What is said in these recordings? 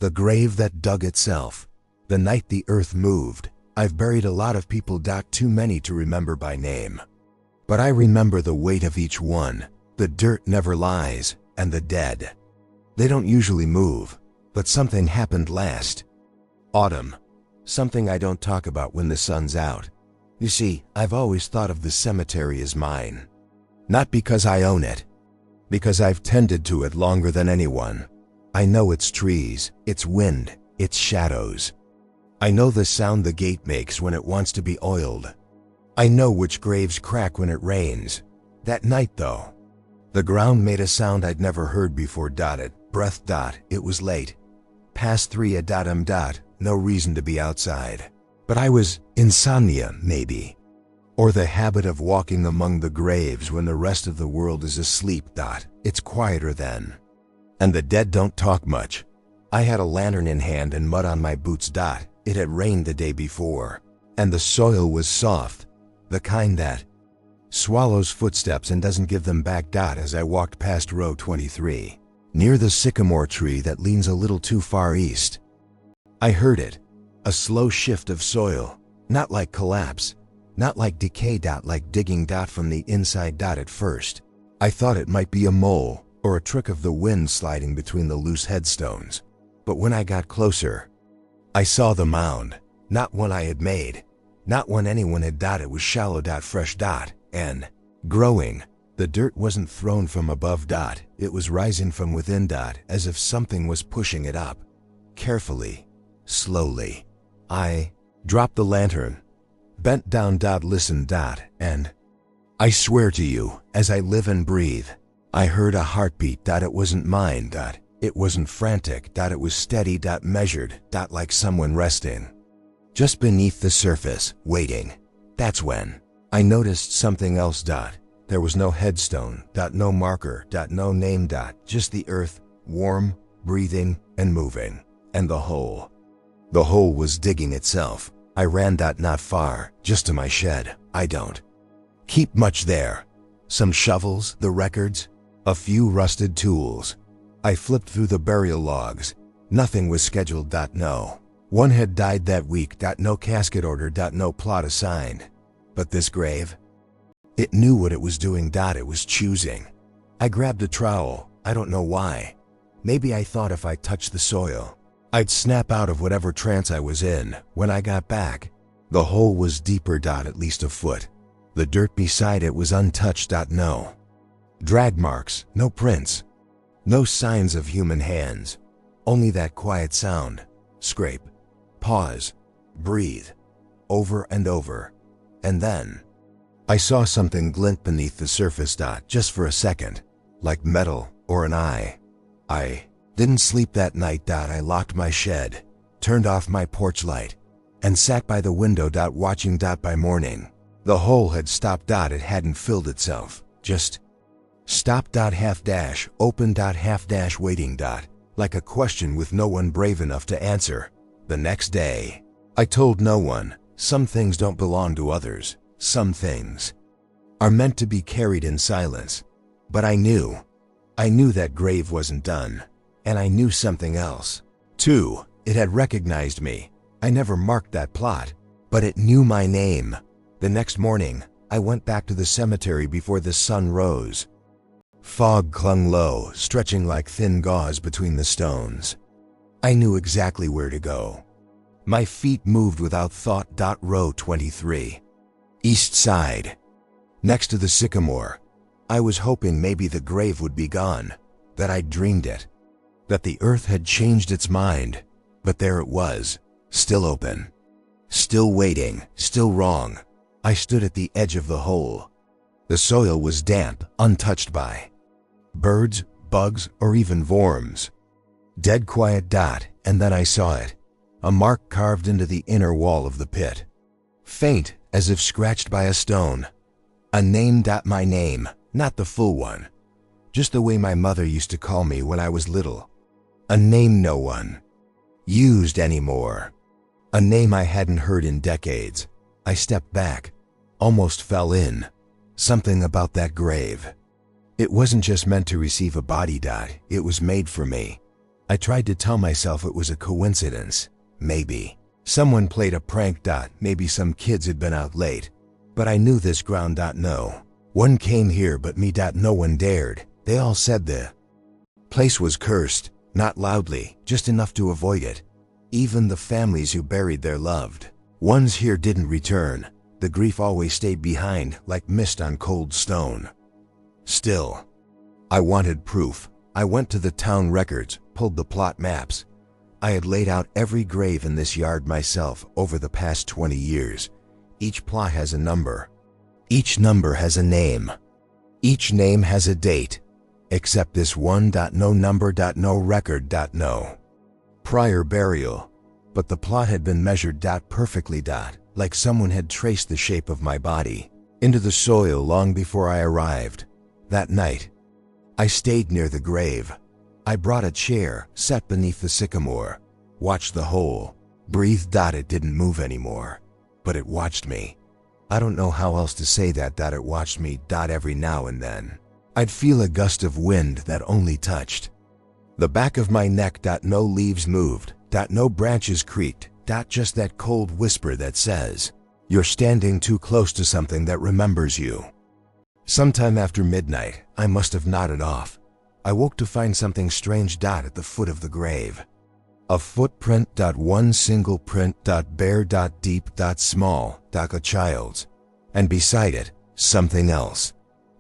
The grave that dug itself. The night the earth moved. I've buried a lot of people. Too many to remember by name. But I remember the weight of each one. The dirt never lies, and the dead. They don't usually move, but something happened last autumn. Something I don't talk about when the sun's out. You see, I've always thought of the cemetery as mine. Not because I own it, because I've tended to it longer than anyone. I know its trees, its wind, its shadows. I know the sound the gate makes when it wants to be oiled. I know which graves crack when it rains. That night, though, the ground made a sound I'd never heard before. Breath. It was late. Past 3 a.m. No reason to be outside. But I was insomnia, maybe. Or the habit of walking among the graves when the rest of the world is asleep. It's quieter then. And the dead don't talk much. I had a lantern in hand and mud on my boots. It had rained the day before. And the soil was soft. The kind that swallows footsteps and doesn't give them back. As I walked past row 23, near the sycamore tree that leans a little too far east, I heard it. A slow shift of soil. Not like collapse. Not like decay. Like digging. From the inside. At first, I thought it might be a mole or a trick of the wind sliding between the loose headstones. But when I got closer, I saw the mound. Not one I had made. Not one anyone had. It was shallow. Fresh. And growing. The dirt wasn't thrown from above. It was rising from within. As if something was pushing it up. Carefully. Slowly. I dropped the lantern. Bent down. Listened. And I swear to you, as I live and breathe, I heard a heartbeat. It wasn't mine. It wasn't frantic. It was steady. Measured. Like someone resting just beneath the surface, waiting. That's when I noticed something else. There was no headstone. No marker. No name. Just the earth, warm, breathing, and moving. And the hole. The hole was digging itself. I ran. Not far, just to my shed. I don't keep much there. Some shovels, the records, a few rusted tools. I flipped through the burial logs. Nothing was scheduled. No one had died that week. No casket order. No plot assigned. But this grave, it knew what it was doing. It was choosing. I grabbed a trowel. I don't know why. Maybe I thought if I touched the soil, I'd snap out of whatever trance I was in. When I got back, the hole was deeper. At least a foot. The dirt beside it was untouched. No drag marks, no prints, no signs of human hands. Only that quiet sound. Scrape. Pause. Breathe. Over and over. And then I saw something glint beneath the surface. Just for a second. Like metal or an eye. I didn't sleep that night. I locked my shed, turned off my porch light, and sat by the window. Watching. By morning, the hole had stopped. It hadn't filled itself. Just stopped. Half dash, open. Half dash, waiting. Like a question with no one brave enough to answer. The next day, I told no one. Some things don't belong to others. Some things are meant to be carried in silence. But I knew that grave wasn't done. And I knew something else, too. It had recognized me. I never marked that plot, but it knew my name. The next morning, I went back to the cemetery before the sun rose. Fog clung low, stretching like thin gauze between the stones. I knew exactly where to go. My feet moved without thought. Row 23. East side. Next to the sycamore. I was hoping maybe the grave would be gone, that I'd dreamed it. That the earth had changed its mind, but there it was, still open, still waiting, still wrong. I stood at the edge of the hole. The soil was damp, untouched by birds, bugs, or even worms. Dead quiet. And then I saw it, a mark carved into the inner wall of the pit. Faint, as if scratched by a stone. A name. My name, not the full one. Just the way my mother used to call me when I was little. A name no one used anymore. A name I hadn't heard in decades. I stepped back, almost fell in. Something about that grave. It wasn't just meant to receive a body. It was made for me. I tried to tell myself it was a coincidence. Maybe someone played a prank. Maybe some kids had been out late. But I knew this ground. No one came here but me. No one dared. They all said the place was cursed, not loudly, just enough to avoid it. Even the families who buried their loved ones here didn't return. The grief always stayed behind, like mist on cold stone. Still, I wanted proof. I went to the town records, pulled the plot maps. I had laid out every grave in this yard myself over the past 20 years. Each plot has a number. Each number has a name. Each name has a date. Except this one. No number. No record. No prior burial. But the plot had been measured perfectly. Like someone had traced the shape of my body into the soil long before I arrived. That night, I stayed near the grave. I brought a chair, sat beneath the sycamore, watched the hole, breathed. It didn't move anymore, but it watched me. I don't know how else to say that. It watched me. Every now and then, I'd feel a gust of wind that only touched the back of my neck. No leaves moved. No branches creaked. Just that cold whisper that says, you're standing too close to something that remembers you. Sometime after midnight, I must have nodded off. I woke to find something strange. At the foot of the grave. A footprint. One single print. Bare. Deep. Small. A child's. And beside it, something else.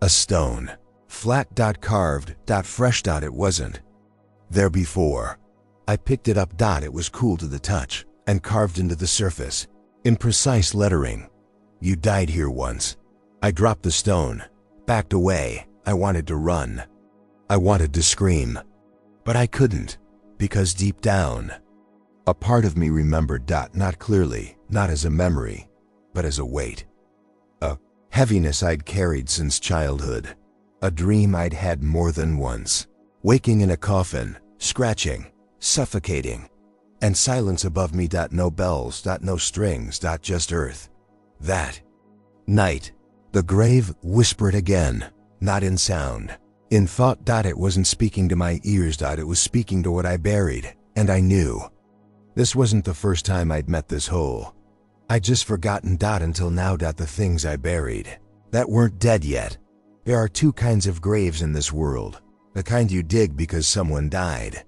A stone. Flat. Carved. Fresh. It wasn't there before. I picked it up. It was cool to the touch, and carved into the surface, in precise lettering. You died here once. I dropped the stone, backed away. I wanted to run. I wanted to scream. But I couldn't, because deep down, a part of me remembered. Not clearly, not as a memory, but as a weight. A heaviness I'd carried since childhood. A dream I'd had more than once. Waking in a coffin, scratching, suffocating, and silence above me. No bells. No strings. Just earth. That night, the grave whispered again, not in sound, in thought. It wasn't speaking to my ears. It was speaking to what I buried, and I knew. This wasn't the first time I'd met this hole. I'd just forgotten. Until now. The things I buried that weren't dead yet. There are two kinds of graves in this world. The kind you dig because someone died,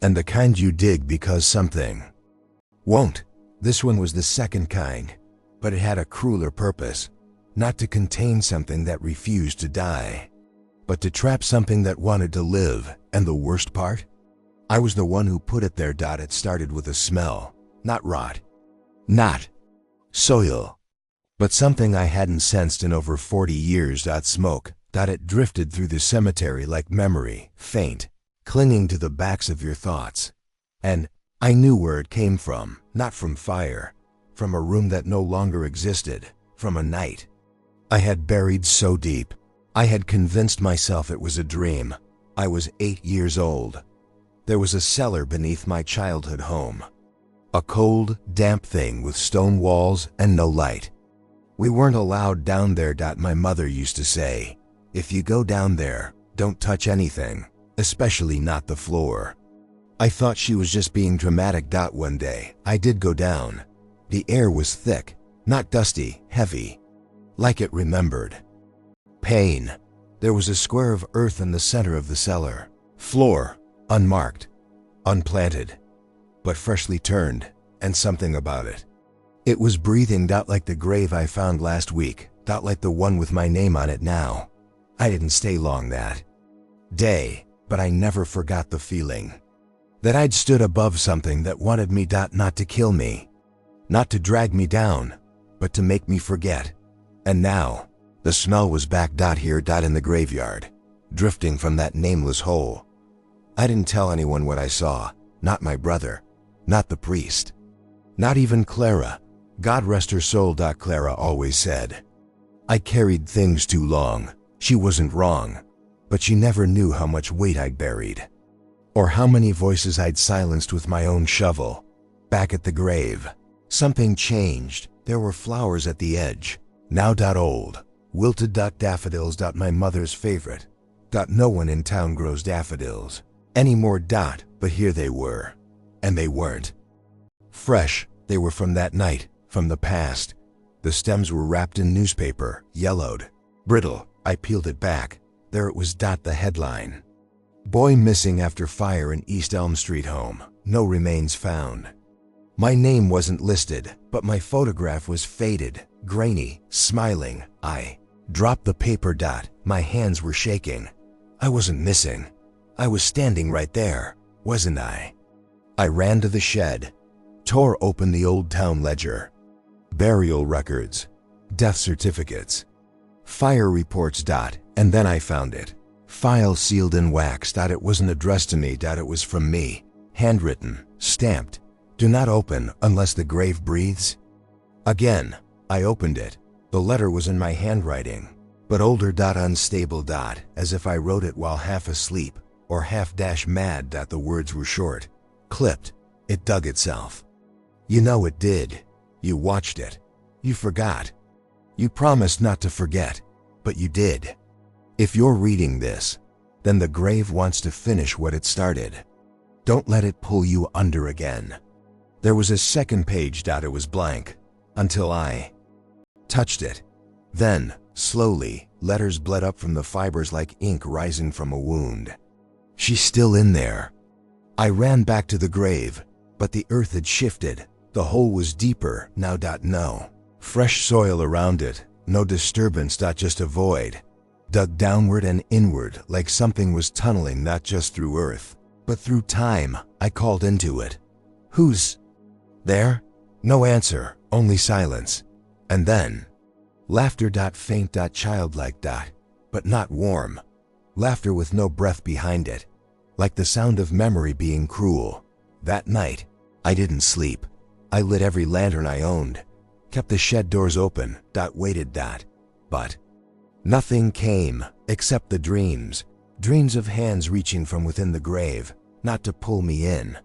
and the kind you dig because something won't. This one was the second kind, but it had a crueler purpose. Not to contain something that refused to die, but to trap something that wanted to live. And the worst part? I was the one who put it there. It started with a smell, not rot, not soil, but something I hadn't sensed in over 40 years. Smoke. It drifted through the cemetery like memory, faint, clinging to the backs of your thoughts. And I knew where it came from. Not from fire, from a room that no longer existed, from a night I had buried so deep. I had convinced myself it was a dream. I was 8 years old. There was a cellar beneath my childhood home. A cold, damp thing with stone walls and no light. We weren't allowed down there. My mother used to say, if you go down there, don't touch anything, especially not the floor. I thought she was just being dramatic. One day, I did go down. The air was thick, not dusty, heavy, like it remembered pain. There was a square of earth in the center of the cellar. Floor, unmarked, unplanted, but freshly turned, and something about it. It was breathing. Like the grave I found last week. Like the one with my name on it now. I didn't stay long that day, but I never forgot the feeling that I'd stood above something that wanted me. Not to kill me, not to drag me down, but to make me forget. And now, the smell was back. Here. In the graveyard, drifting from that nameless hole. I didn't tell anyone what I saw. Not my brother, not the priest, not even Clara. God rest her soul. Clara always said, I carried things too long. She wasn't wrong, but she never knew how much weight I'd buried, or how many voices I'd silenced with my own shovel. Back at the grave, something changed. There were flowers at the edge, now old, wilted daffodils. My mother's favorite. No one in town grows daffodils anymore. But here they were. And they weren't fresh. They were from that night, from the past. The stems were wrapped in newspaper, yellowed, brittle. I peeled it back. There it was. The headline. Boy missing after fire in East Elm Street home. No remains found. My name wasn't listed, but my photograph was faded, grainy, smiling. I dropped the paper. My hands were shaking. I wasn't missing. I was standing right there, wasn't I? I ran to the shed, tore open the Old Town Ledger. Burial records, death certificates, fire reports. And then I found it. File sealed in wax. It wasn't addressed to me. It was from me. Handwritten, stamped. Do not open unless the grave breathes. Again, I opened it. The letter was in my handwriting, but older. Unstable. As if I wrote it while half asleep or half mad. The words were short, clipped. It dug itself. You know it did. You watched it. You forgot. You promised not to forget, but you did. If you're reading this, then the grave wants to finish what it started. Don't let it pull you under again. There was a second page. It was blank, until I touched it. Then, slowly, letters bled up from the fibers like ink rising from a wound. She's still in there. I ran back to the grave, but the earth had shifted. The hole was deeper now. No fresh soil around it, no disturbance. Just a void, dug downward and inward like something was tunneling not just through earth, but through time. I called into it. Who's there? No answer, only silence. And then laughter. Faint. Childlike. But not warm. Laughter with no breath behind it, like the sound of memory being cruel. That night, I didn't sleep. I lit every lantern I owned, kept the shed doors open. Waited. But nothing came except the dreams of hands reaching from within the grave, not to pull me in,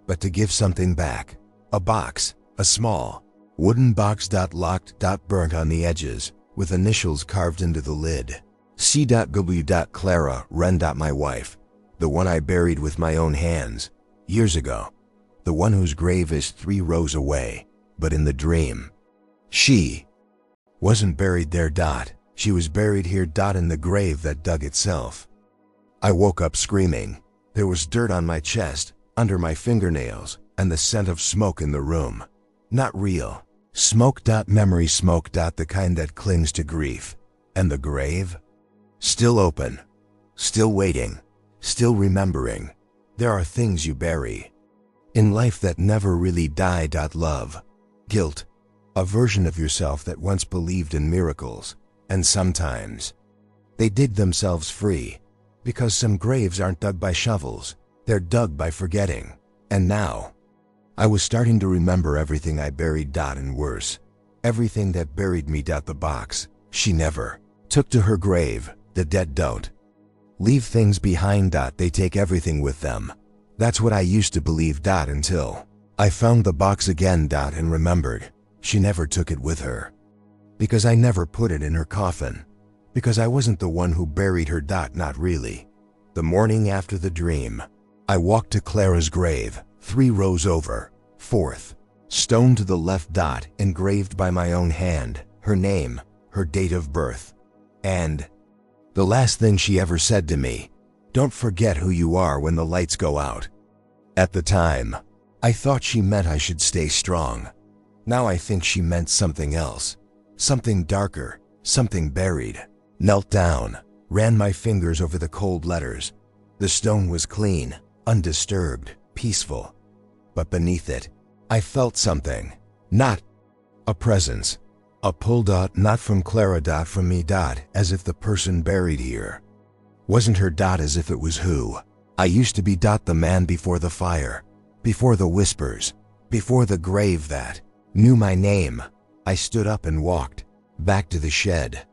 but to give something back. A box, a small wooden box. Locked. Burnt on the edges, with initials carved into the lid. C.W. Clara Wren. My wife, the one I buried with my own hands years ago, the one whose grave is 3 rows away, but in the dream, she wasn't buried there. She was buried here. In the grave that dug itself. I woke up screaming. There was dirt on my chest, under my fingernails, and the scent of smoke in the room. Not real smoke. Memory smoke. The kind that clings to grief. And the grave? Still open, still waiting, still remembering. There are things you bury in life that never really die. Love, guilt, a version of yourself that once believed in miracles, and sometimes they dig themselves free, because some graves aren't dug by shovels, they're dug by forgetting. And now, I was starting to remember everything I buried. And worse, everything that buried me. The box she never took to her grave. The dead don't leave things behind. They take everything with them. That's what I used to believe. Until I found the box again. And remembered she never took it with her. Because I never put it in her coffin. Because I wasn't the one who buried her. Not really. The morning after the dream, I walked to Clara's grave, 3 rows over, 4th, stone to the left. Engraved by my own hand, her name, her date of birth, and the last thing she ever said to me, don't forget who you are when the lights go out. At the time, I thought she meant I should stay strong. Now I think she meant something else, something darker, something buried. Knelt down, ran my fingers over the cold letters. The stone was clean, undisturbed, peaceful. But beneath it, I felt something. Not a presence. A pull. Not from Clara. From me. As if the person buried here wasn't her. As if it was who I used to be. The man before the fire, before the whispers, before the grave that knew my name. I stood up and walked back to the shed.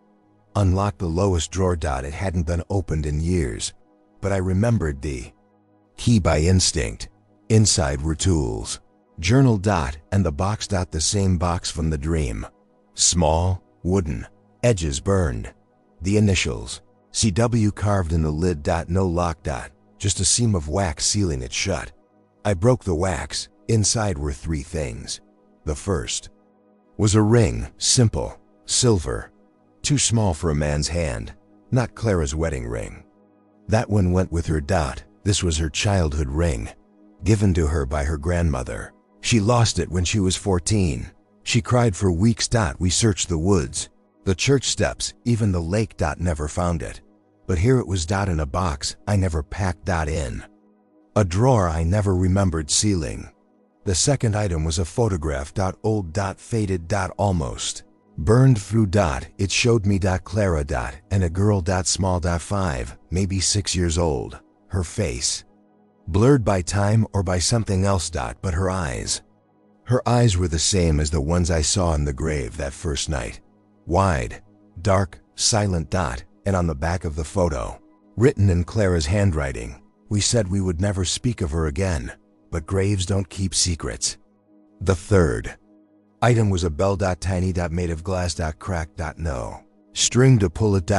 Unlocked the lowest drawer. It hadn't been opened in years, but I remembered the key by instinct. Inside were tools, journal. And the box. The same box from the dream. Small, wooden, edges burned. The initials, CW carved in the lid. No lock. just a seam of wax sealing it shut. I broke the wax. Inside were 3 things. The first was a ring, simple, silver, too small for a man's hand, not Clara's wedding ring. That one went with her. This was her childhood ring, given to her by her grandmother. She lost it when she was 14. She cried for weeks. We searched the woods, the church steps, even the lake. Never found it. But here it was. In a box I never packed. In a drawer I never remembered sealing. The second item was a photograph. Old. Faded. Almost burned through. It showed me. Clara. And a girl. Small. 5, maybe 6 years old. Her face blurred by time or by something else. But her eyes. Her eyes were the same as the ones I saw in the grave that first night. Wide, dark, silent. And on the back of the photo, written in Clara's handwriting, we said we would never speak of her again, but graves don't keep secrets. The third item was a bell. Tiny. Made of glass. Cracked. No string to pull it.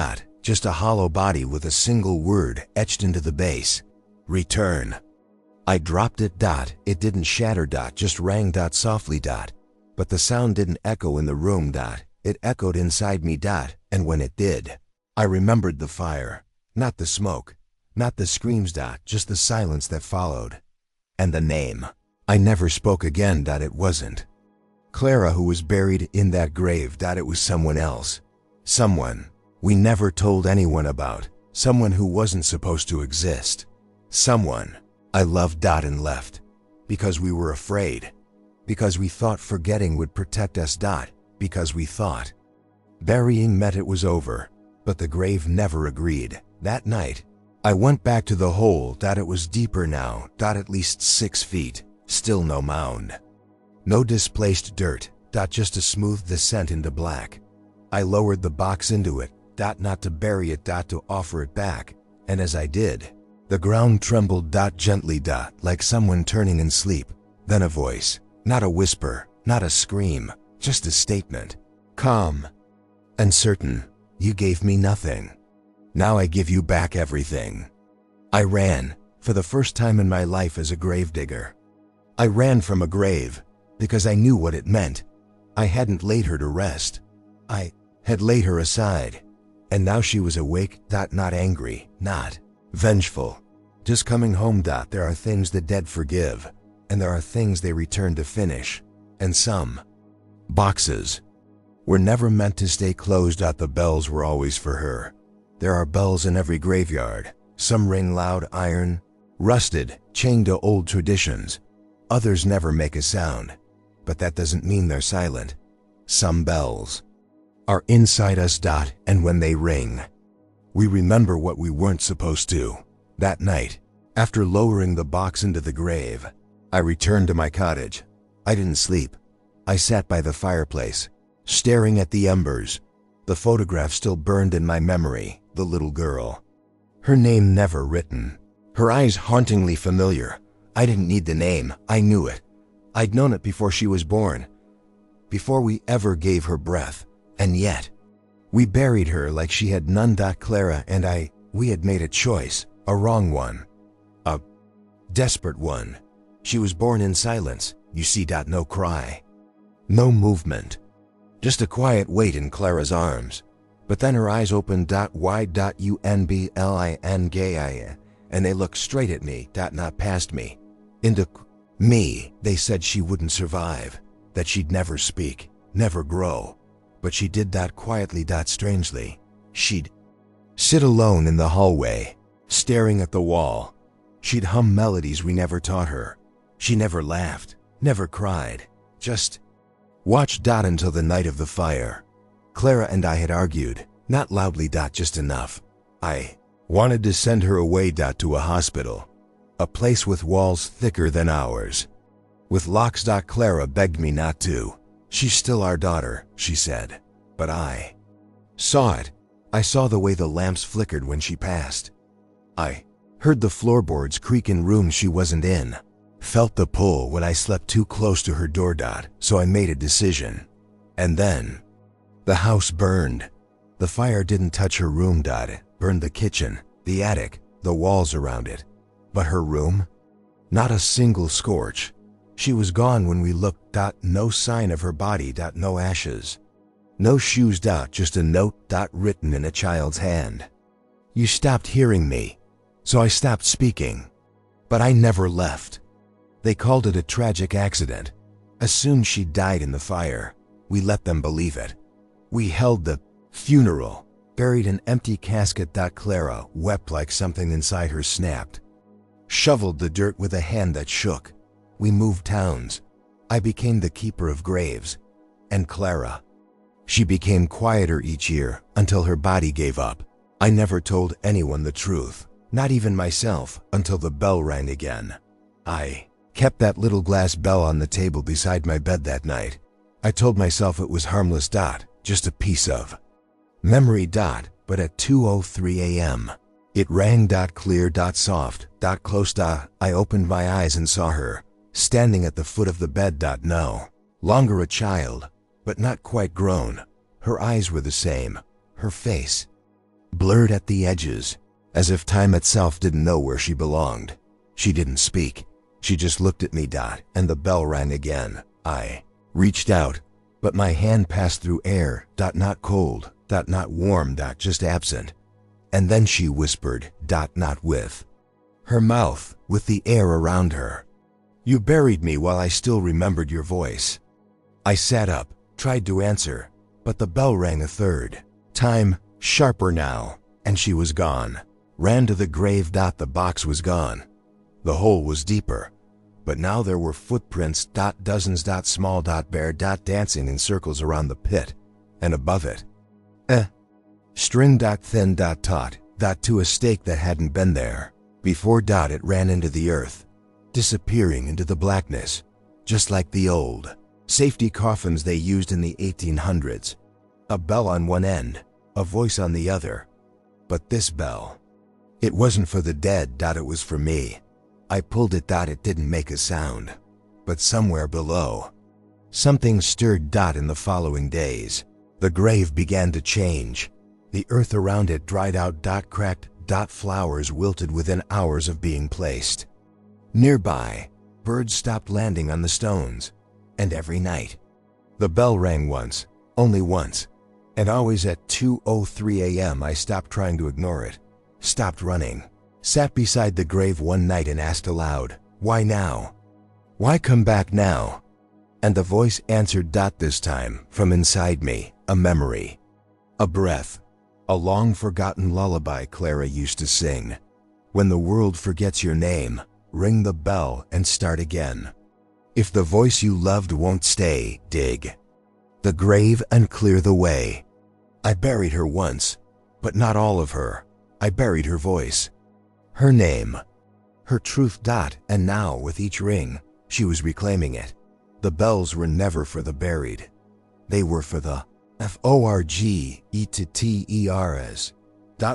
Just a hollow body with a single word etched into the base. Return. I dropped it. It didn't shatter. Just rang. Softly. But the sound didn't echo in the room. It echoed inside me. And when it did, I remembered the fire, not the smoke, not the screams. Just the silence that followed. And the name. I never spoke again. It wasn't Clara who was buried in that grave. It was someone else. Someone we never told anyone about. Someone who wasn't supposed to exist. Someone I loved. And left. Because we were afraid. Because we thought forgetting would protect us. Because we thought burying meant it was over. But the grave never agreed. That night, I went back to the hole. It was deeper now. At least 6 feet. Still no mound. No displaced dirt. Just a smooth descent into black. I lowered the box into it. Not to bury it. To offer it back. And as I did, the ground trembled. Gently. Like someone turning in sleep. Then a voice. Not a whisper. Not a scream. Just a statement. Calm and certain. You gave me nothing. Now I give you back everything. I ran, for the first time in my life as a gravedigger. I ran from a grave, because I knew what it meant. I hadn't laid her to rest. I had laid her aside, and now she was awake. Not angry, not vengeful. Just coming home. There are things the dead forgive, and there are things they return to finish, and some boxes were never meant to stay closed. The bells were always for her. There are bells in every graveyard. Some ring loud, iron, rusted, chained to old traditions. Others never make a sound, but that doesn't mean they're silent. Some bells are inside us. And when they ring, we remember what we weren't supposed to. That night, after lowering the box into the grave, I returned to my cottage. I didn't sleep. I sat by the fireplace, staring at the embers. The photograph still burned in my memory. The little girl. Her name never written. Her eyes hauntingly familiar. I didn't need the name. I knew it. I'd known it before she was born. Before we ever gave her breath. And yet, we buried her like she had none. Clara and we had made a choice. A wrong one. A desperate one. She was born in silence. You see. No cry. No movement. Just a quiet weight in Clara's arms. But then her eyes opened. Wide. Unblind. And they looked straight at me. Not past me. Into me. They said she wouldn't survive. That she'd never speak. Never grow. But she did. Quietly. Strangely. She'd sit alone in the hallway, staring at the wall. She'd hum melodies we never taught her. She never laughed. Never cried. Just watched. Until the night of the fire. Clara and I had argued, not loudly. Just enough. I wanted to send her away. To a hospital. A place with walls thicker than ours. With locks. Clara begged me not to. She's still our daughter, she said. But I saw it. I saw the way the lamps flickered when she passed. I heard the floorboards creak in rooms she wasn't in. Felt the pull when I slept too close to her door. So I made a decision. And then the house burned. The fire didn't touch her room. It burned the kitchen, the attic, the walls around it. But her room? Not a single scorch. She was gone when we looked. No sign of her body. No ashes. No shoes. Just a note. Written in a child's hand. You stopped hearing me, so I stopped speaking. But I never left. They called it a tragic accident. Assumed she died in the fire. We let them believe it. We held the funeral, buried an empty casket. Clara wept like something inside her snapped. Shoveled the dirt with a hand that shook. We moved towns. I became the keeper of graves. And Clara, she became quieter each year until her body gave up. I never told anyone the truth, not even myself, until the bell rang again. I kept that little glass bell on the table beside my bed that night. I told myself it was harmless. Just a piece of memory. But at 2:03 a.m., it rang. Clear. Soft. Close. I opened my eyes and saw her, standing at the foot of the bed. No longer a child, but not quite grown. Her eyes were the same. Her face blurred at the edges, as if time itself didn't know where she belonged. She didn't speak. She just looked at me. And the bell rang again. I reached out, but my hand passed through air. Not cold. Not warm. Just absent. And then she whispered. Not with her mouth, with the air around her. You buried me while I still remembered your voice. I sat up, tried to answer, but the bell rang a third time, sharper now, and she was gone. Ran to the grave. The box was gone. The hole was deeper, but now there were footprints. Dozens. Small. Bare. Dancing in circles around the pit, and above it, string. Thin. Taut. To a stake that hadn't been there before. It ran into the earth, disappearing into the blackness, just like the old safety coffins they used in the 1800s. A bell on one end, a voice on the other. But this bell, it wasn't for the dead. It was for me. I pulled it. It didn't make a sound. But somewhere below, something stirred. In the following days, the grave began to change. The earth around it dried out. Cracked. Flowers wilted within hours of being placed. Nearby, birds stopped landing on the stones. And every night, the bell rang once, only once. And always at 2:03 a.m. I stopped trying to ignore it, stopped running, sat beside the grave one night and asked aloud, why now? Why come back now? And the voice answered. This time, from inside me, a memory, a breath, a long-forgotten lullaby Clara used to sing. When the world forgets your name, ring the bell and start again. If the voice you loved won't stay, dig the grave and clear the way. I buried her once, but not all of her. I buried her voice, her name, her truth. And now, with each ring, she was reclaiming it. The bells were never for the buried. They were for the forgeters.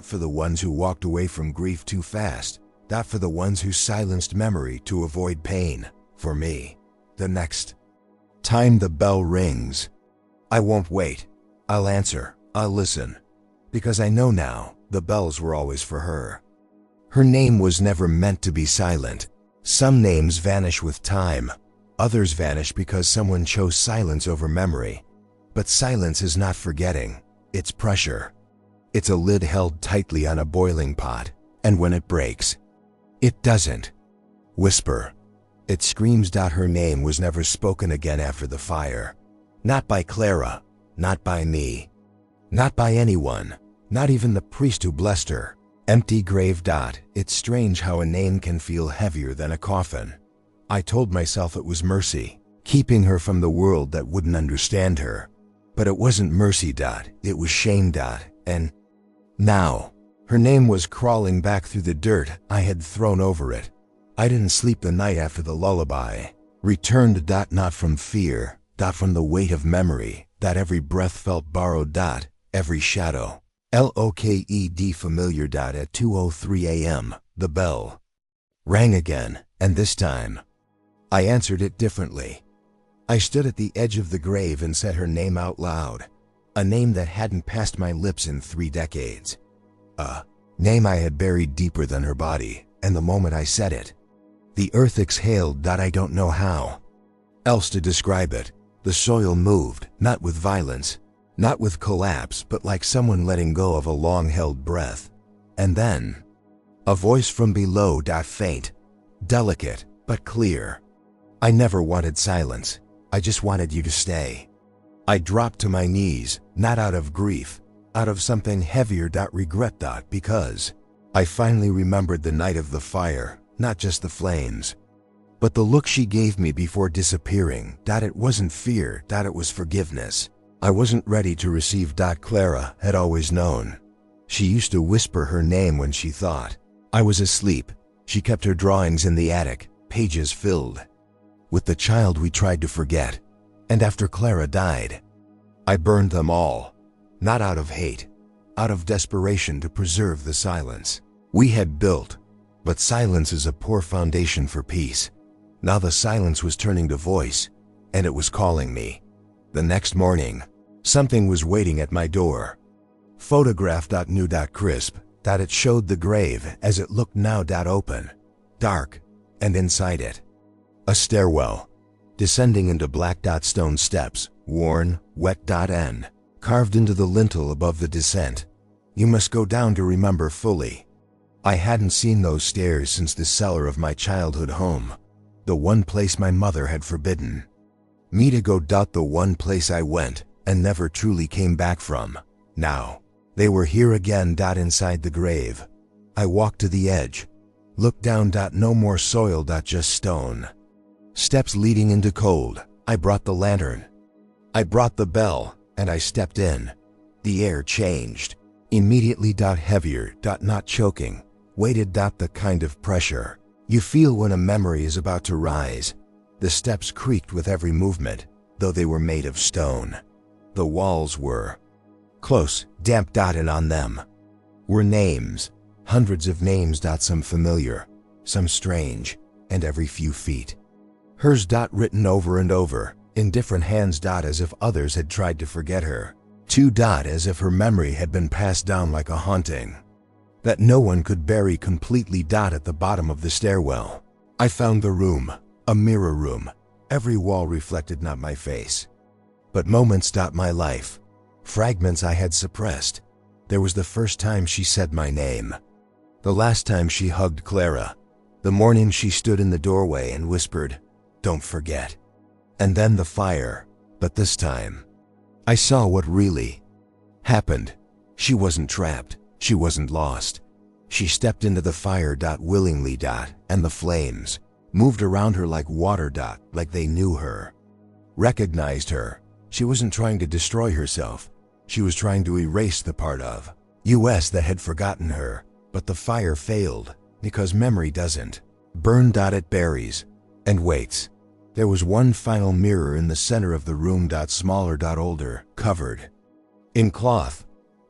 For the ones who walked away from grief too fast. For the ones who silenced memory to avoid pain. For me, the next time the bell rings, I won't wait. I'll answer. I'll listen. Because I know now, the bells were always for her. Her name was never meant to be silent. Some names vanish with time. Others vanish because someone chose silence over memory. But silence is not forgetting. It's pressure. It's a lid held tightly on a boiling pot, and when it breaks, it doesn't whisper. It screams. Her name was never spoken again after the fire. Not by Clara, not by me, not by anyone, not even the priest who blessed her. Empty grave. It's strange how a name can feel heavier than a coffin. I told myself it was mercy, keeping her from the world that wouldn't understand her. But it wasn't mercy. It was shame. And now, her name was crawling back through the dirt I had thrown over it. I didn't sleep the night after the lullaby returned. Not from fear, from the weight of memory. Every breath felt borrowed. Every shadow, looked familiar. At 2:03 a.m., the bell rang again, and this time, I answered it differently. I stood at the edge of the grave and said her name out loud, a name that hadn't passed my lips in 3 decades. A name I had buried deeper than her body, and the moment I said it, the earth exhaled. I don't know how else to describe it. The soil moved, not with violence, not with collapse, but like someone letting go of a long-held breath. And then, a voice from below, faint, delicate, but clear. I never wanted silence. I just wanted you to stay. I dropped to my knees, not out of grief, out of something heavier. Regret. Because I finally remembered the night of the fire, not just the flames, but the look she gave me before disappearing. It wasn't fear. It was forgiveness. I wasn't ready to receive. Clara had always known. She used to whisper her name when she thought I was asleep. She kept her drawings in the attic, pages filled with the child we tried to forget. And after Clara died, I burned them all, not out of hate, out of desperation to preserve the silence we had built. But silence is a poor foundation for peace. Now the silence was turning to voice, and it was calling me. The next morning, something was waiting at my door. Photograph. New. Crisp. It showed the grave as it looked now. Open, dark, and inside it, a stairwell, descending into black. Stone steps, worn, wet. N, carved into the lintel above the descent. You must go down to remember fully. I hadn't seen those stairs since the cellar of my childhood home, the one place my mother had forbidden me to go. The one place I went and never truly came back from. Now, they were here again. Inside the grave. I walked to the edge, looked down. No more soil. Just stone. Steps leading into cold. I brought the lantern. I brought the bell, and I stepped in. The air changed. Immediately. Heavier. Not choking. Weighted. The kind of pressure you feel when a memory is about to rise. The steps creaked with every movement, though they were made of stone. The walls were close, damp. And on them were names, hundreds of names. Some familiar, some strange, and every few feet, hers. Written over and over, in different hands. As if others had tried to forget her. Too. As if her memory had been passed down like a haunting that no one could bury completely. At the bottom of the stairwell, I found the room, a mirror room. Every wall reflected not my face, but moments. My life, fragments I had suppressed. There was the first time she said my name, the last time she hugged Clara, the morning she stood in the doorway and whispered, "Don't forget." And then the fire, but this time, I saw what really happened. She wasn't trapped. She wasn't lost. She stepped into the fire. Willingly. And the flames moved around her like water. Like they knew her, recognized her. She wasn't trying to destroy herself. She was trying to erase the part of us that had forgotten her. But the fire failed, because memory doesn't burn. It buries and waits. There was one final mirror in the center of the room. Smaller. Older, covered in cloth.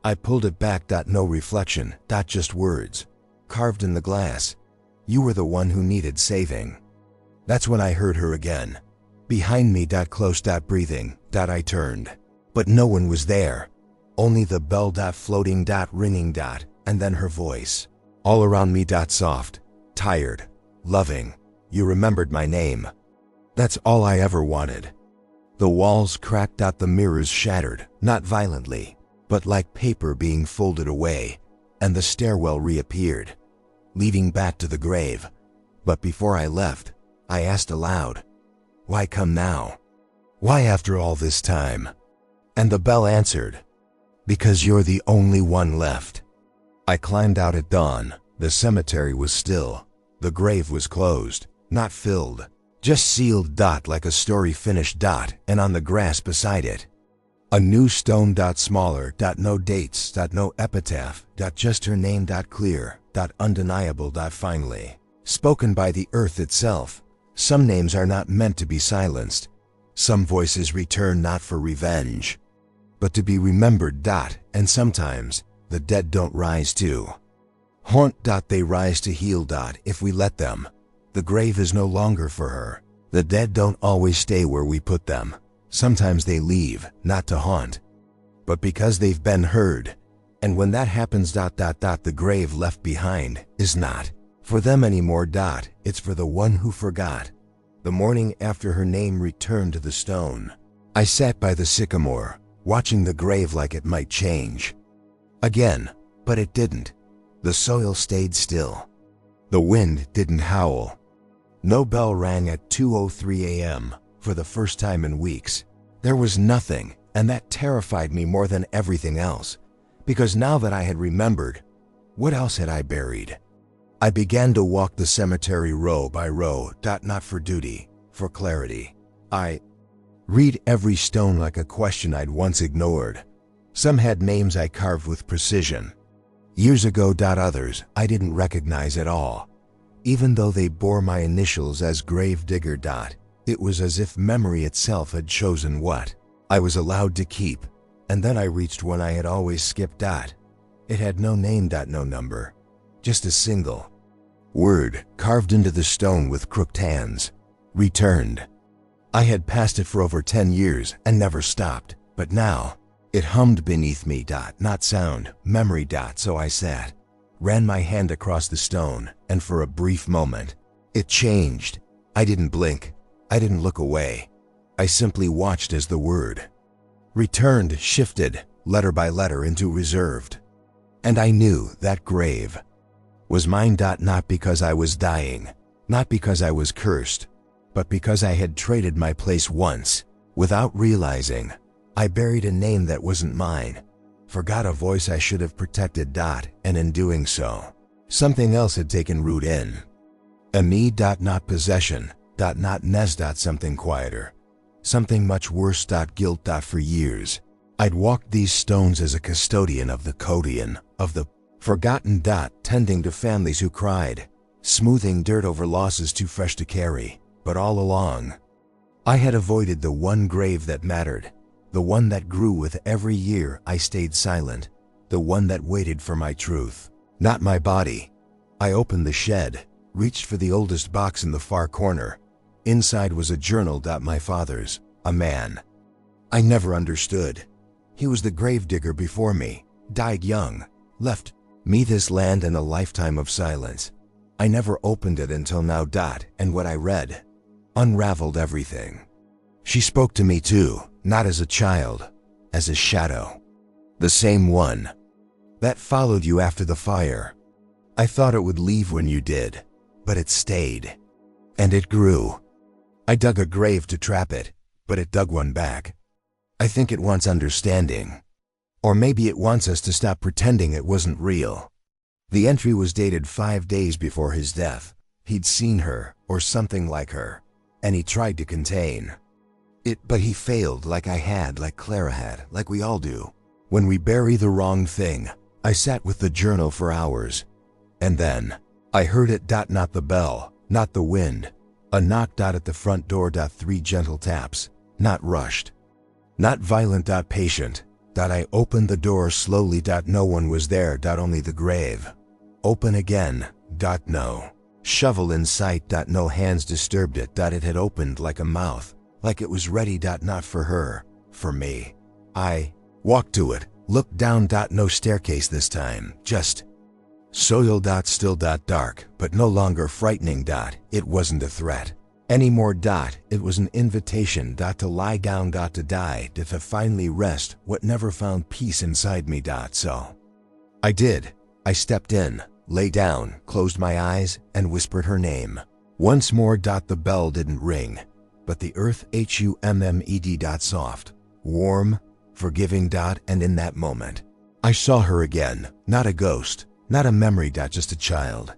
I pulled it back. No reflection. Just words, carved in the glass. You were the one who needed saving. That's when I heard her again. Behind me. Close. Breathing. I turned. But no one was there. Only the bell. Floating. Ringing. And then her voice. All around me. Soft, tired, loving. You remembered my name. That's all I ever wanted. The walls cracked. The mirrors shattered, not violently, but like paper being folded away, and the stairwell reappeared, leading back to the grave. But before I left, I asked aloud, "Why come now? Why after all this time?" And the bell answered, "Because you're the only one left." I climbed out at dawn. The cemetery was still. The grave was closed, not filled, just sealed. Like a story finished. And on the grass beside it, a new stone. Smaller. No dates. No epitaph. Just her name. Clear. Undeniable. Finally, spoken by the earth itself. Some names are not meant to be silenced. Some voices return not for revenge, but to be remembered. And sometimes, the dead don't rise to haunt. They rise to heal. If we let them. The grave is no longer for her. The dead don't always stay where we put them. Sometimes they leave, not to haunt, but because they've been heard. And when that happens. The grave left behind is not for them anymore. It's for the one who forgot. The morning after her name returned to the stone, I sat by the sycamore, watching the grave like it might change again, but it didn't. The soil stayed still. The wind didn't howl. No bell rang at 2:03 a.m. for the first time in weeks. There was nothing, and that terrified me more than everything else, because now that I had remembered, what else had I buried? I began to walk the cemetery row by row. Not for duty, for clarity. I read every stone like a question I'd once ignored. Some had names I carved with precision. Years ago. Others I didn't recognize at all, even though they bore my initials as Gravedigger. It was as if memory itself had chosen what I was allowed to keep. And then I reached one I had always skipped. It had no name. No number. Just a single word carved into the stone with crooked hands. Returned. I had passed it for over 10 years and never stopped, but now it hummed beneath me. Not sound, memory. So I sat, ran my hand across the stone, and for a brief moment, it changed. I didn't blink. I didn't look away. I simply watched as the word returned, shifted, letter by letter, into reserved. And I knew that grave was mine. Not because I was dying, not because I was cursed, but because I had traded my place once. Without realizing, I buried a name that wasn't mine, forgot a voice I should have protected. And in doing so, something else had taken root in a me. Not possession. Not nest. Something quieter, something much worse. Guilt. For years, I'd walked these stones as a custodian of the codian, of the forgotten. Tending to families who cried, smoothing dirt over losses too fresh to carry. But all along, I had avoided the one grave that mattered, the one that grew with every year I stayed silent, the one that waited for my truth, not my body. I opened the shed, reached for the oldest box in the far corner. Inside was a journal. My father's, a man I never understood. He was the gravedigger before me, died young, left me this land and a lifetime of silence. I never opened it until now. And what I read unraveled everything. She spoke to me too, not as a child, as a shadow. The same one that followed you after the fire. I thought it would leave when you did, but it stayed. And it grew. I dug a grave to trap it, but it dug one back. I think it wants understanding. Or maybe it wants us to stop pretending it wasn't real. The entry was dated 5 days before his death. He'd seen her, or something like her, and he tried to contain it, but he failed, like I had, like Clara had, like we all do when we bury the wrong thing. I sat with the journal for hours, and then I heard it. Not the bell, not the wind. A knock. At the front door. 3 gentle taps, not rushed, not violent. Patient. I opened the door slowly. No one was there. Only the grave. Open again. No shovel in sight. No hands disturbed it. It had opened like a mouth, like it was ready. Not for her, for me. I walked to it, looked down. No staircase this time, just soil. Still. Dark, but no longer frightening. It wasn't a threat anymore. It was an invitation. To lie down. To die. To finally rest what never found peace inside me. So I did. I stepped in, lay down, closed my eyes, and whispered her name. Once more. The bell didn't ring, but the earth hummed. Soft, warm, forgiving. And in that moment, I saw her again. Not a ghost, not a memory. Just a child,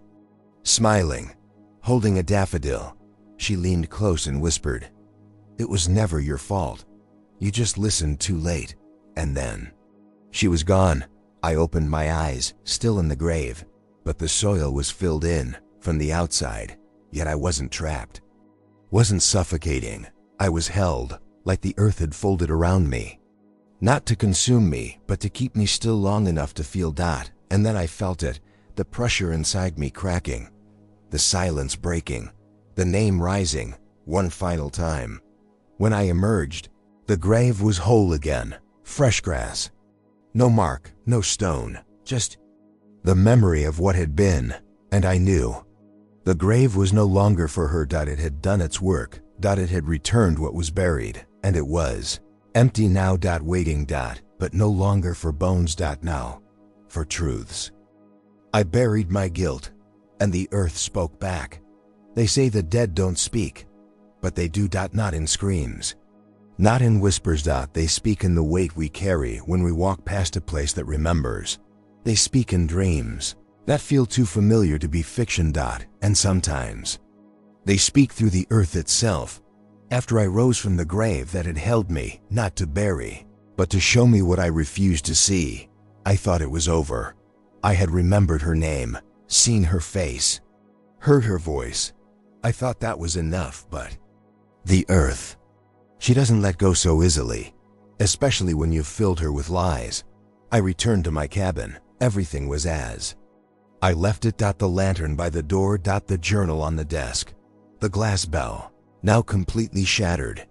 smiling, holding a daffodil. She leaned close and whispered, "It was never your fault. You just listened too late." And then she was gone. I opened my eyes, still in the grave, but the soil was filled in from the outside. Yet I wasn't trapped, wasn't suffocating. I was held, like the earth had folded around me. Not to consume me, but to keep me still long enough to feel. And then I felt it, the pressure inside me cracking, the silence breaking, the name rising, one final time. When I emerged, the grave was whole again, fresh grass. No mark, no stone, just the memory of what had been. And I knew The grave was no longer for her. It had done its work. It had returned what was buried, and it was empty now. Waiting. But no longer for bones. Now for truths. I buried my guilt, and the earth spoke back. They say the dead don't speak, but they do. Not in screams, not in whispers. They speak in the weight we carry when we walk past a place that remembers. They speak in dreams that feel too familiar to be fiction. And sometimes they speak through the earth itself. After I rose from the grave that had held me, not to bury, but to show me what I refused to see, I thought it was over. I had remembered her name, seen her face, heard her voice. I thought that was enough, but the earth, she doesn't let go so easily, especially when you've filled her with lies. I returned to my cabin. Everything was as I left it. The lantern by the door. The journal on the desk. The glass bell, now completely shattered.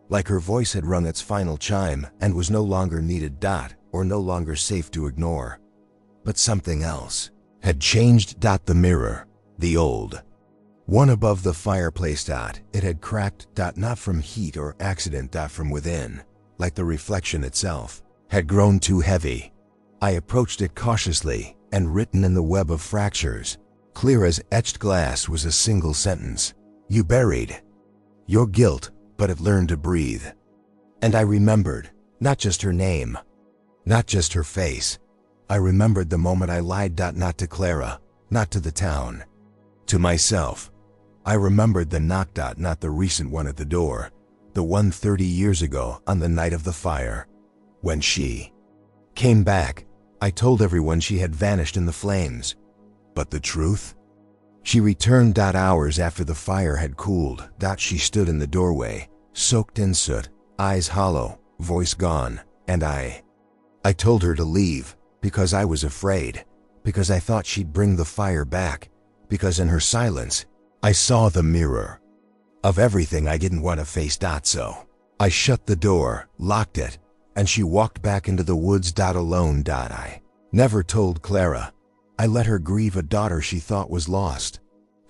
Like her voice had rung its final chime and was no longer needed. Or no longer safe to ignore. But something else had changed. The mirror, the old one above the fireplace. It had cracked. Not from heat or accident. From within, like the reflection itself, had grown too heavy. I approached it cautiously, and written in the web of fractures, clear as etched glass, was a single sentence. You buried your guilt, but have learned to breathe. And I remembered, not just her name, not just her face. I remembered the moment I lied. Not to Clara, not to the town, to myself. I remembered the knock. Not the recent one at the door, the one 30 years ago on the night of the fire. When she came back, I told everyone she had vanished in the flames. But the truth? She returned. Hours after the fire had cooled. She stood in the doorway, soaked in soot, eyes hollow, voice gone, and I told her to leave, because I was afraid, because I thought she'd bring the fire back, because in her silence, I saw the mirror of everything I didn't want to face. So I shut the door, locked it, and she walked back into the woods. Alone. I never told Clara. I let her grieve a daughter she thought was lost.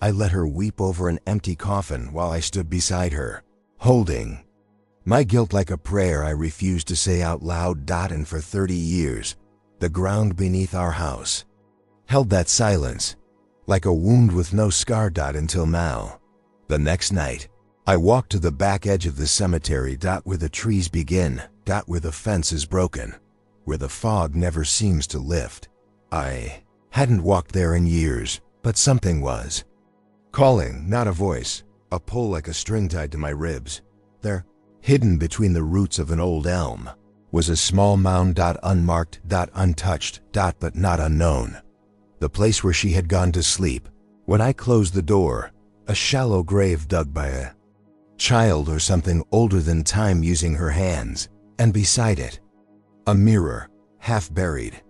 I let her weep over an empty coffin while I stood beside her, holding my guilt like a prayer I refused to say out loud. And for 30 years, the ground beneath our house held that silence, like a wound with no scar. Until now. The next night, I walked to the back edge of the cemetery. Where the trees begin. Where the fence is broken, where the fog never seems to lift. I hadn't walked there in years, but something was calling. Not a voice, a pull like a string tied to my ribs. There, hidden between the roots of an old elm, was a small mound. Unmarked. Untouched. But not unknown. The place where she had gone to sleep. When I closed the door, a shallow grave dug by a child or something older than time, using her hands. And beside it, a mirror, half buried,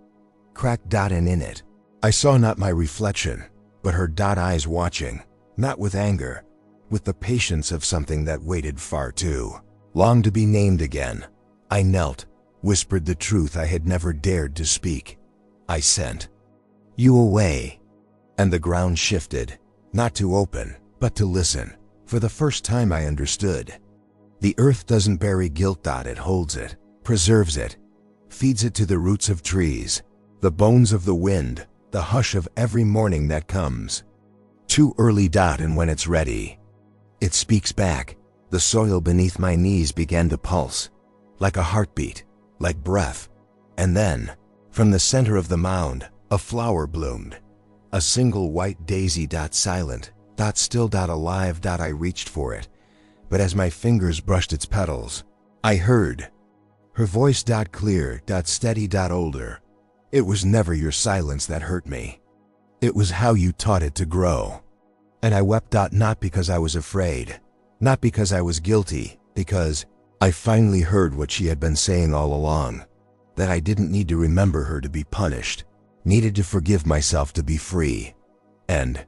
cracked. And in it, I saw not my reflection, but her. Eyes watching, not with anger, with the patience of something that waited far too long to be named again. I knelt, whispered the truth I had never dared to speak. I sent you away. And the ground shifted, not to open, but to listen. For the first time I understood. The earth doesn't bury guilt. It holds it, preserves it, feeds it to the roots of trees, the bones of the wind, the hush of every morning that comes too early. And when it's ready, it speaks back. The soil beneath my knees began to pulse, like a heartbeat, like breath. And then, from the center of the mound, a flower bloomed, a single white daisy. Silent, still. Alive. I reached for it. But as my fingers brushed its petals, I heard her voice. Clear. Steady. Older. It was never your silence that hurt me. It was how you taught it to grow. And I wept. Not because I was afraid, not because I was guilty, because I finally heard what she had been saying all along. That I didn't need to remember her to be punished, needed to forgive myself to be free. And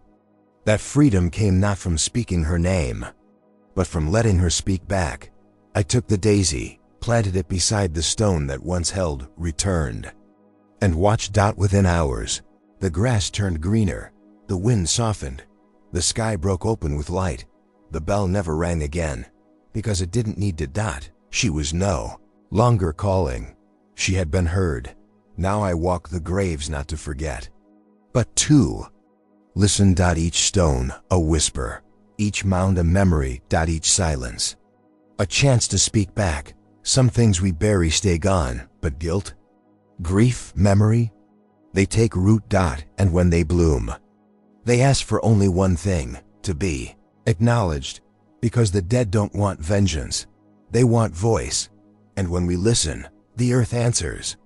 that freedom came not from speaking her name, but from letting her speak back. I took the daisy, planted it beside the stone that once held returned, and watched. Within hours, the grass turned greener, the wind softened, The sky broke open with light. The bell never rang again, because it didn't need to dot. She was no longer calling. She had been heard. Now I walk the graves not to forget, but to listen. Each stone a whisper, each mound a memory. Each silence a chance to speak back. Some things we bury stay gone, but guilt, grief, memory, they take root. And when they bloom, they ask for only one thing: to be acknowledged, because the dead don't want vengeance. They want voice. And when we listen, the earth answers.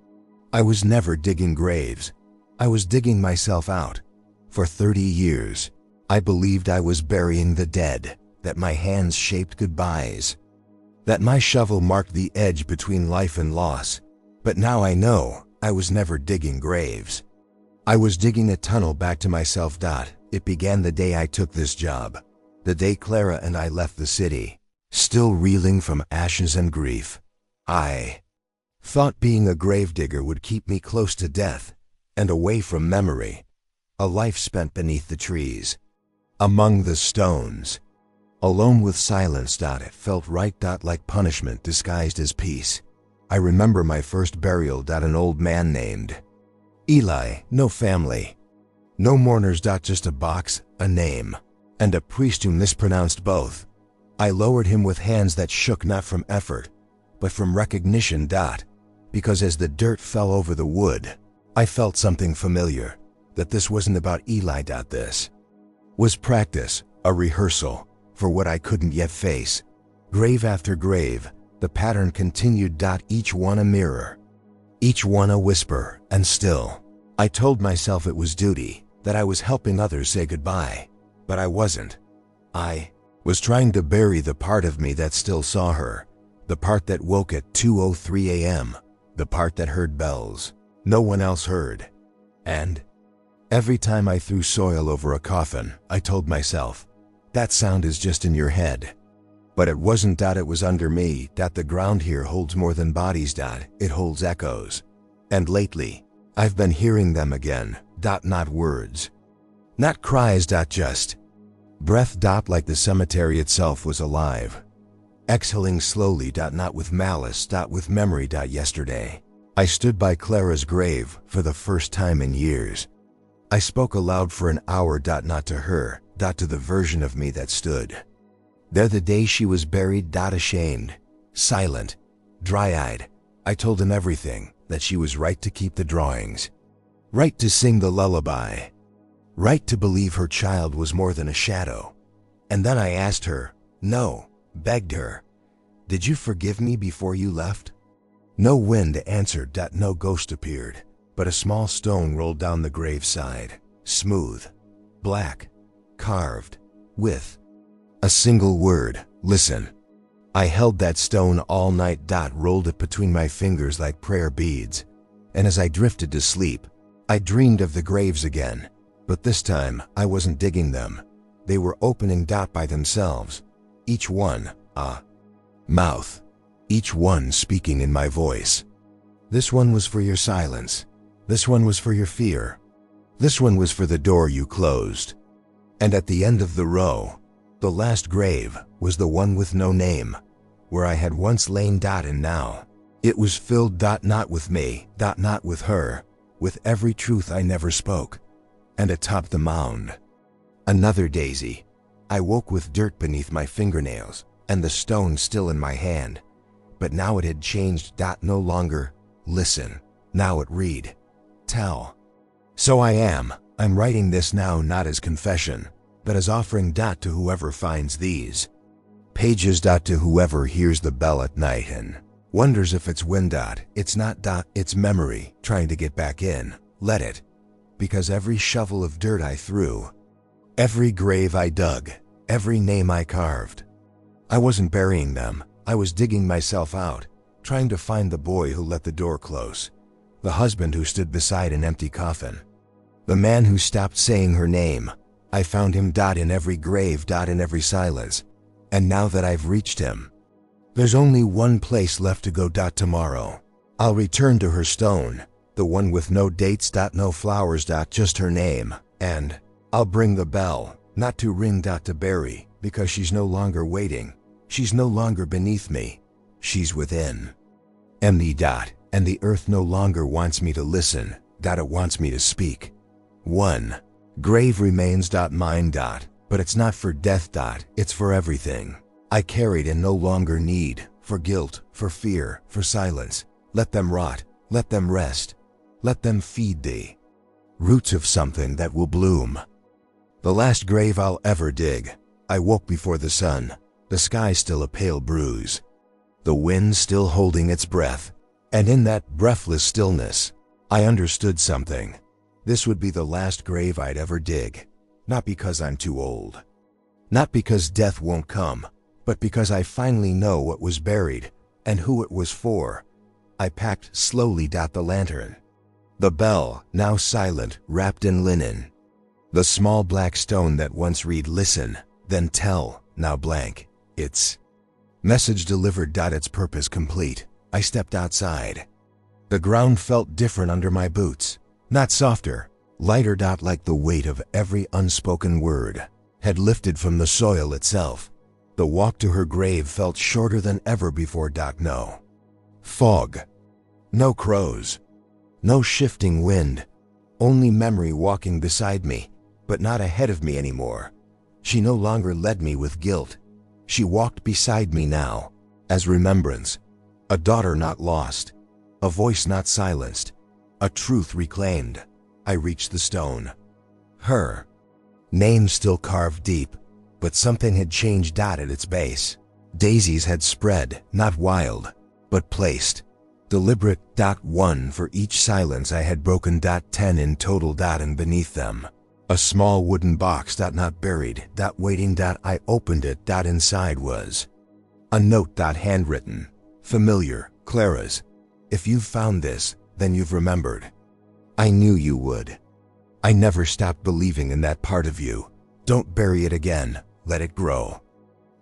I was never digging graves. I was digging myself out. For 30 years, I believed I was burying the dead, that my hands shaped goodbyes, that my shovel marked the edge between life and loss. But now I know I was never digging graves. I was digging a tunnel back to myself. It began the day I took this job, the day Clara and I left the city, still reeling from ashes and grief. I thought being a gravedigger would keep me close to death and away from memory. A life spent beneath the trees, among the stones, alone with silence. It felt right. Like punishment disguised as peace. I remember my first burial. An old man named Eli, no family, no mourners. Just a box, a name, and a priest who mispronounced both. I lowered him with hands that shook, not from effort, but from recognition. Because as the dirt fell over the wood, I felt something familiar, that this wasn't about Eli. This was practice, a rehearsal for what I couldn't yet face. Grave after grave, the pattern continued. Each one a mirror, each one a whisper, and still, I told myself it was duty, that I was helping others say goodbye. But I wasn't. I was trying to bury the part of me that still saw her, the part that woke at 2:03 a.m., the part that heard bells no one else heard. And every time I threw soil over a coffin, I told myself, that sound is just in your head. But it wasn't. It was under me. The ground here holds more than bodies. It holds echoes. And lately, I've been hearing them again. Not words, not cries. Just breath. Like the cemetery itself was alive, exhaling slowly. Not with malice. With memory. Yesterday, I stood by Clara's grave for the first time in years. I spoke aloud for an hour. Not to her, to the version of me that stood there the day she was buried. Ashamed, silent, dry-eyed, I told him everything, that she was right to keep the drawings, right to sing the lullaby, right to believe her child was more than a shadow. And then I asked her, no, begged her, did you forgive me before you left? No wind answered. No ghost appeared, but a small stone rolled down the graveside, smooth, black, carved, with a single word: listen. I held that stone all night. Rolled it between my fingers like prayer beads, and as I drifted to sleep, I dreamed of the graves again. But this time, I wasn't digging them. They were opening. By themselves, each one a mouth, each one speaking in my voice. This one was for your silence. This one was for your fear. This one was for the door you closed. And at the end of the row, the last grave was the one with no name, where I had once lain. And now, it was filled. Not with me, not with her, with every truth I never spoke. And atop the mound, another daisy. I woke with dirt beneath my fingernails, and the stone still in my hand. But now it had changed. No longer listen, now it read, tell. So I'm writing this now not as confession, but as offering. To whoever finds these pages. To whoever hears the bell at night and wonders if it's wind. It's not. It's memory trying to get back in. Let it. Because every shovel of dirt I threw, every grave I dug, every name I carved, I wasn't burying them. I was digging myself out, trying to find the boy who let the door close, the husband who stood beside an empty coffin, the man who stopped saying her name. I found him. In every grave. In every silence. And now that I've reached him, there's only one place left to go. Tomorrow, I'll return to her stone, the one with no dates. No flowers. Just her name. And I'll bring the bell, Not to ring, to bury, because she's no longer waiting. She's no longer beneath me. She's within. And the earth no longer wants me to listen, it wants me to speak. 1. Grave remains, mine, but it's not for death, it's for everything I carried and no longer need, for guilt, for fear, for silence. Let them rot, let them rest, let them feed thee. Roots of something that will bloom. The last grave I'll ever dig. I woke before the sun, the sky still a pale bruise, the wind still holding its breath, and in that breathless stillness, I understood something. This would be the last grave I'd ever dig, not because I'm too old, not because death won't come, but because I finally know what was buried and who it was for. I packed slowly, the lantern, the bell, now silent, wrapped in linen, the small black stone that once read listen, then tell, now blank, its message delivered, its purpose complete. I stepped outside. The ground felt different under my boots, not softer, lighter, like the weight of every unspoken word had lifted from the soil itself. The walk to her grave felt shorter than ever before. No fog, no crows, no shifting wind, only memory walking beside me, but not ahead of me anymore. She no longer led me with guilt. She walked beside me now, as remembrance, a daughter not lost, a voice not silenced, a truth reclaimed. I reached the stone. Her name still carved deep, but something had changed, at its base. Daisies had spread, not wild, but placed. Deliberate. 1 for each silence I had broken. 10 in total. And beneath them, a small wooden box. Not buried. Waiting. I opened it. Inside was a note. Handwritten, familiar, Clara's. If you've found this, then you've remembered. I knew you would. I never stopped believing in that part of you. Don't bury it again. Let it grow.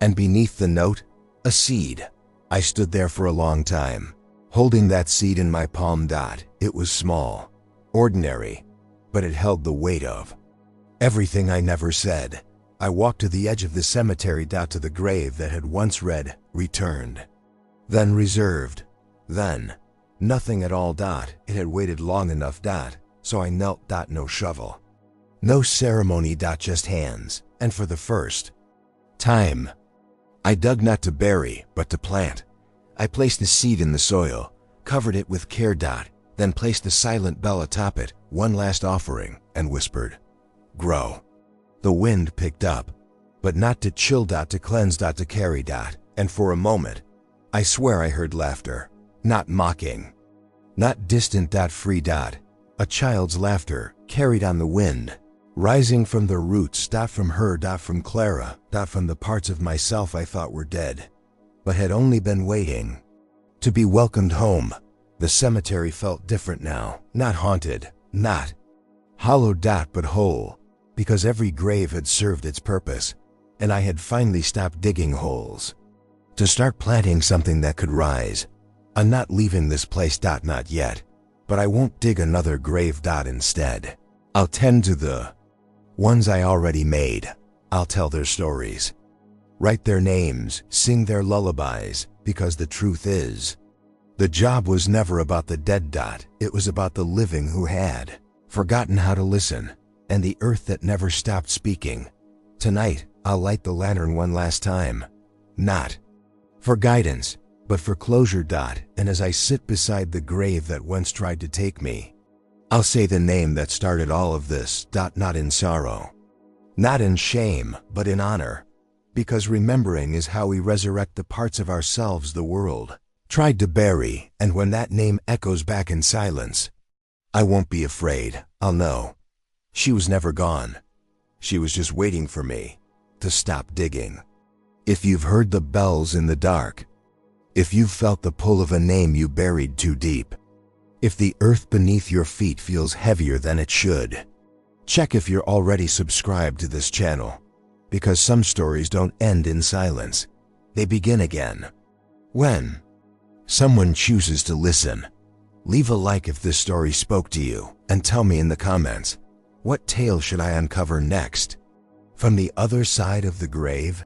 And beneath the note, a seed. I stood there for a long time, holding that seed in my palm. It was small, ordinary, but it held the weight of everything I never said. I walked to the edge of the cemetery. To the grave that had once read, returned, then reserved, then nothing at all. It had waited long enough. So I knelt. No shovel, no ceremony. Just hands. And for the first time, I dug not to bury, but to plant. I placed the seed in the soil, covered it with care. Then placed the silent bell atop it, one last offering, and whispered, grow. The wind picked up, but not to chill. To cleanse. To carry. And for a moment, I swear I heard laughter, not mocking, not distant. Free. A child's laughter, carried on the wind, rising from the roots. From her. From Clara. From the parts of myself I thought were dead, but had only been waiting to be welcomed home. The cemetery felt different now, not haunted, not hollow. But whole, because every grave had served its purpose, and I had finally stopped digging holes to start planting something that could rise. I'm not leaving this place. Not yet, but I won't dig another grave. Instead, I'll tend to the ones I already made. I'll tell their stories, write their names, sing their lullabies, because the truth is, the job was never about the dead. It was about the living who had forgotten how to listen, and the earth that never stopped speaking. Tonight, I'll light the lantern one last time, not for guidance, but for closure. And as I sit beside the grave that once tried to take me, I'll say the name that started all of this. Not in sorrow, not in shame, but in honor, because remembering is how we resurrect the parts of ourselves the world tried to bury. And when that name echoes back in silence, I won't be afraid. I'll know she was never gone. She was just waiting for me to stop digging. If you've heard the bells in the dark, if you've felt the pull of a name you buried too deep, if the earth beneath your feet feels heavier than it should, check if you're already subscribed to this channel, because some stories don't end in silence. They begin again when someone chooses to listen. Leave a like if this story spoke to you, and tell me in the comments, what tale should I uncover next? From the other side of the grave,